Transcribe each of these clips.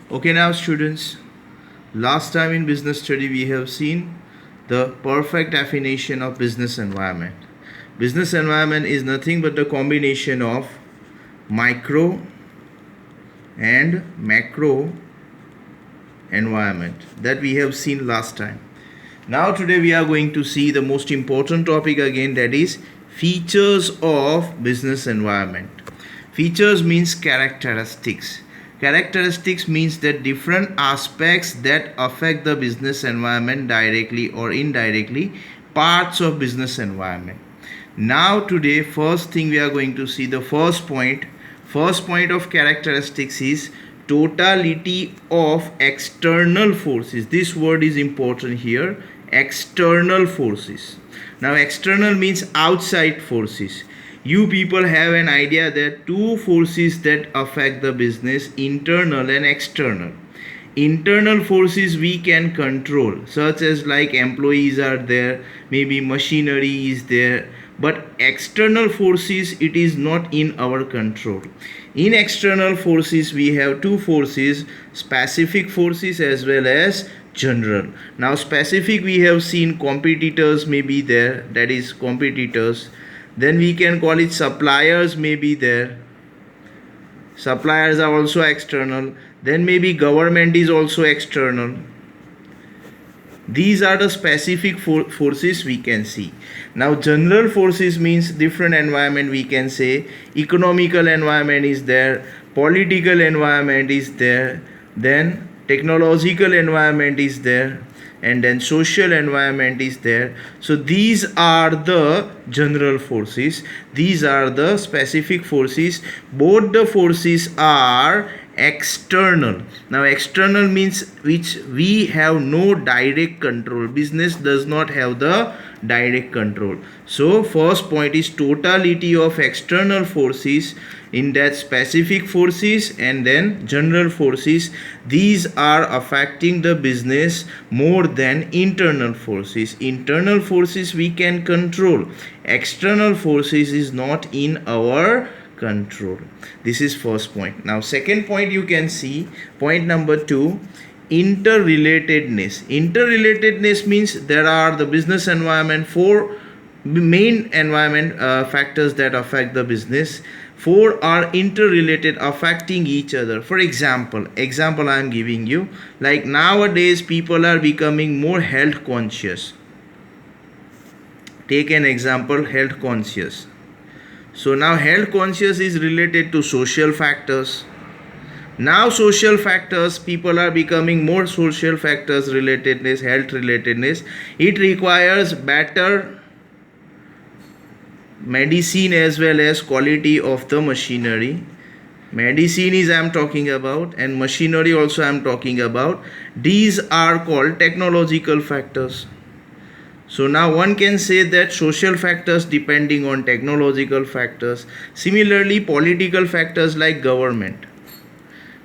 Okay, now students, last time in business study we have seen the perfect definition of business environment. Business environment is nothing but the combination of micro and macro environment that we have seen last time. Now today we are going to see the most important topic again, that is features of business environment. Features means characteristics. Characteristics means that different aspects that affect the business environment directly or indirectly, parts of business environment. Now today first thing we are going to see the first point. First point of characteristics is totality of external forces. This word is important here. External forces. Now external means outside forces. You people have an idea that two forces that affect the business, internal and external. Internal forces we can control, such as like employees are there, maybe machinery is there, but external forces, it is not in our control. In external forces we have two forces, specific forces as well as general. Now specific, we have seen competitors may be there, that is competitors. Then we can call it suppliers may be there. Suppliers are also external. Then maybe government is also external. These are the specific forces we can see. Now general forces means different environment, we can say economical environment is there, political environment is there, then technological environment is there, and then social environment is there. So these are the general forces, these are the specific forces. Both the forces are external. Now external means which we have no direct control. Business does not have the direct control. So first point is totality of external forces, in that specific forces and then general forces. These are affecting the business more than internal forces. Internal forces we can control, external forces is not in our control. This is first point. Now second point, you can see point number 2, interrelatedness. Interrelatedness means there are the business environment, four main environment factors that affect the business. Four are interrelated, affecting each other. For example I am giving you, like nowadays people are becoming more health conscious. Take an example, health conscious. So now health conscious is related to social factors. Now social factors, people are becoming more social factors relatedness, health relatedness. It requires better medicine as well as quality of the machinery. Medicine is I am talking about, and machinery also I am talking about. These are called technological factors. So now one can say that social factors depending on technological factors. Similarly political factors like government.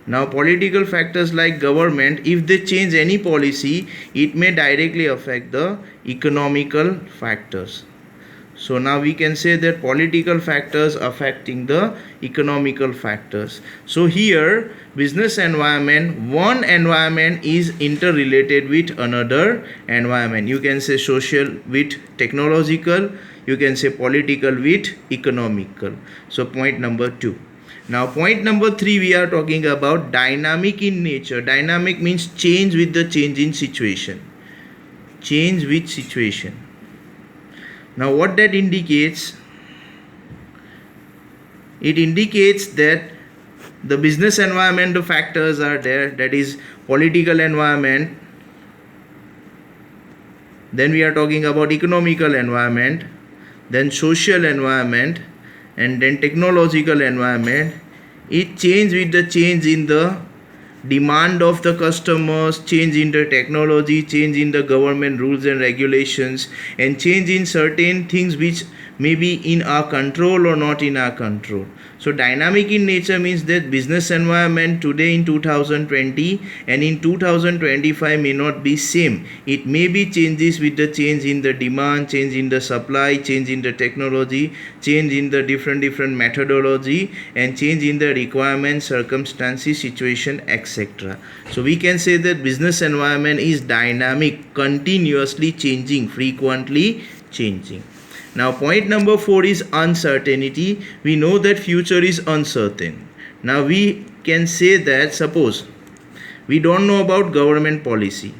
Now political factors like government, if they change any policy, it may directly affect the economical factors. So now we can say that political factors affecting the economical factors. So here business environment, one environment is interrelated with another environment. You can say social with technological, you can say political with economical. So point number 2. Now point number 3, we are talking about dynamic in nature. Dynamic means change with the change in situation. Change with situation. Now what that indicates? It indicates that the business environment, the factors are there, that is political environment. Then we are talking about economical environment, then social environment, and then technological environment. It change with the change in the demand of the customers, change in the technology, change in the government rules and regulations, and change in certain things which may be in our control or not in our control. So dynamic in nature means that business environment today in 2020 and in 2025 may not be same. It may be changes with the change in the demand, change in the supply, change in the technology, change in the different methodology, and change in the requirements, circumstances, situation, etc. So we can say that business environment is dynamic, continuously changing, frequently changing. Now point number 4 is uncertainty. We know that future is uncertain. Now we can say that, suppose we don't know about government policy.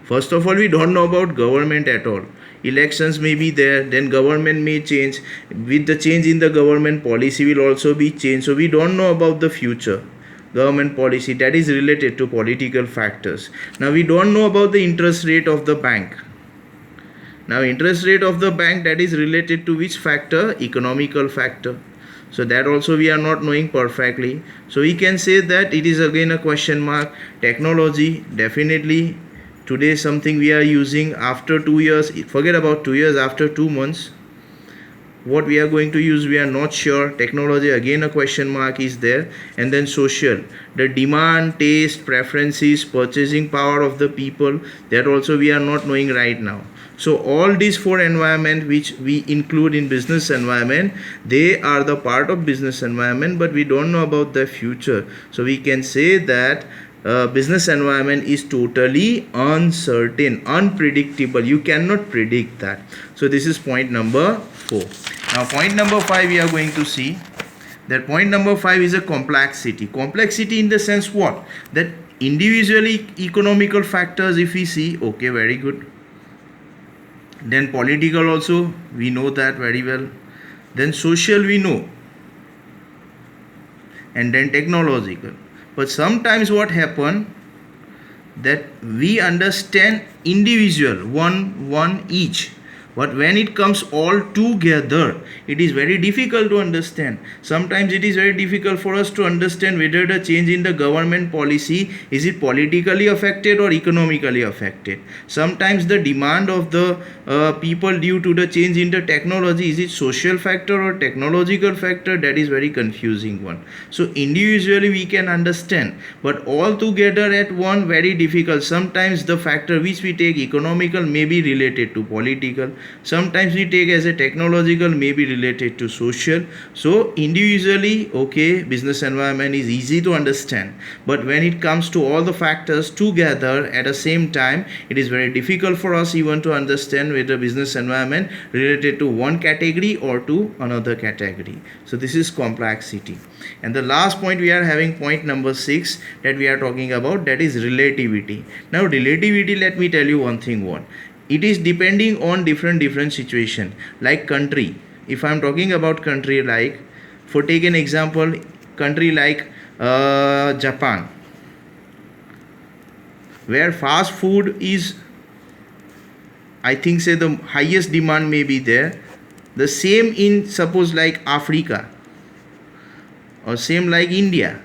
First of all, we don't know about government at all. Elections may be there, then government may change. With the change in the government policy will also be changed. So we don't know about the future government policy that is related to political factors. Now we don't know about the interest rate of the bank. Now interest rate of the bank, that is related to which factor? Economical factor. So that also we are not knowing perfectly. So we can say that it is again a question mark. Technology, definitely today something we are using. After 2 years, forget about 2 years, after 2 months what we are going to use, we are not sure. Technology, again a question mark is there. And then social, the demand, taste, preferences, purchasing power of the people, that also we are not knowing right now. So all these 4 environment which we include in business environment, they are the part of business environment, but we don't know about the future. So we can say that business environment is totally uncertain, unpredictable. You cannot predict that. So this is point number 4. Now point number 5 we are going to see. That point number 5 is a complexity. Complexity in the sense what? That individually economical factors if we see, okay, very good. Then political also, we know that very well. Then social we know. And then technological. But sometimes what happen, that we understand individual, one each. But when it comes all together, it is very difficult to understand. Sometimes it is very difficult for us to understand whether the change in the government policy, is it politically affected or economically affected. Sometimes the demand of the people due to the change in the technology, is it social factor or technological factor, that is very confusing one. So individually we can understand, but all together at one, very difficult. Sometimes the factor which we take economical may be related to political. Sometimes we take as a technological, may be related to social. So individually, okay, business environment is easy to understand, but when it comes to all the factors together at the same time, it is very difficult for us even to understand whether business environment related to one category or to another category. So this is complexity. And the last point we are having, point number 6, that we are talking about, that is relativity. Now relativity, let me tell you one thing. It is depending on different situation. Like country, if I am talking about country, like for take an example, country like Japan, where fast food is, I think say the highest demand may be there. The same in suppose like Africa, or same like India.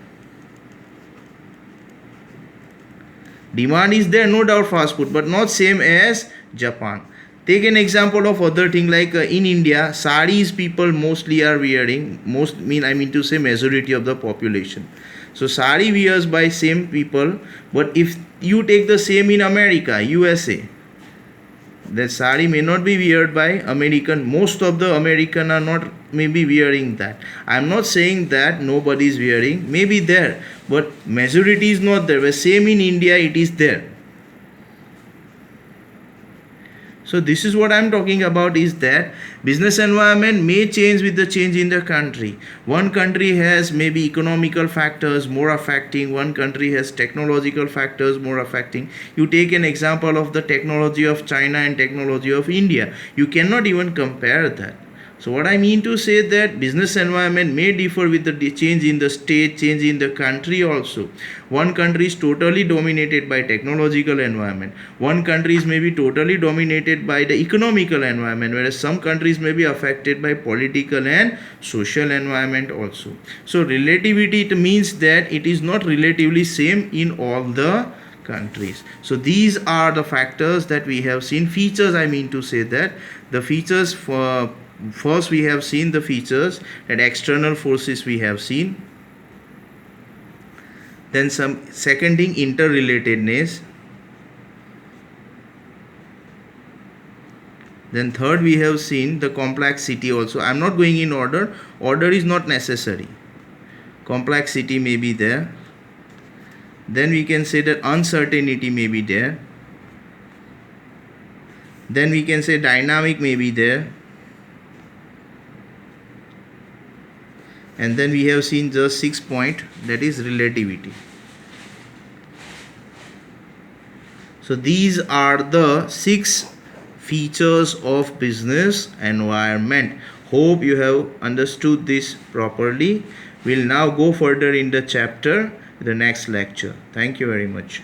Demand is there, no doubt, fast food, but not same as Japan. Take an example of other thing like in India, saris people mostly are wearing. I mean to say majority of the population. So sari wears by same people, but if you take the same in America, USA, that sari may not be worn by American. Most of the American are not maybe wearing that. I am not saying that nobody is wearing, maybe there, but majority is not there. Where same in India, it is there. So this is what I am talking about, is that business environment may change with the change in the country. One country has maybe economical factors more affecting, one country has technological factors more affecting. You take an example of the technology of China and technology of India. You cannot even compare that. So what I mean to say that business environment may differ with the change in the state, change in the country also. One country is totally dominated by technological environment. One country is maybe totally dominated by the economical environment, whereas some countries may be affected by political and social environment also. So relativity, it means that it is not relatively same in all the countries. So these are the factors that we have seen. Features, I mean to say that the features for first we have seen the features, that external forces we have seen. Then some second thing, interrelatedness. Then third we have seen the complexity also. I am not going in order. Order is not necessary. Complexity may be there. Then we can say that uncertainty may be there. Then we can say dynamic may be there. And then we have seen the 6th point, that is relativity. So these are the 6 features of business environment. Hope you have understood this properly. We'll now go further in the chapter, the next lecture. Thank you very much.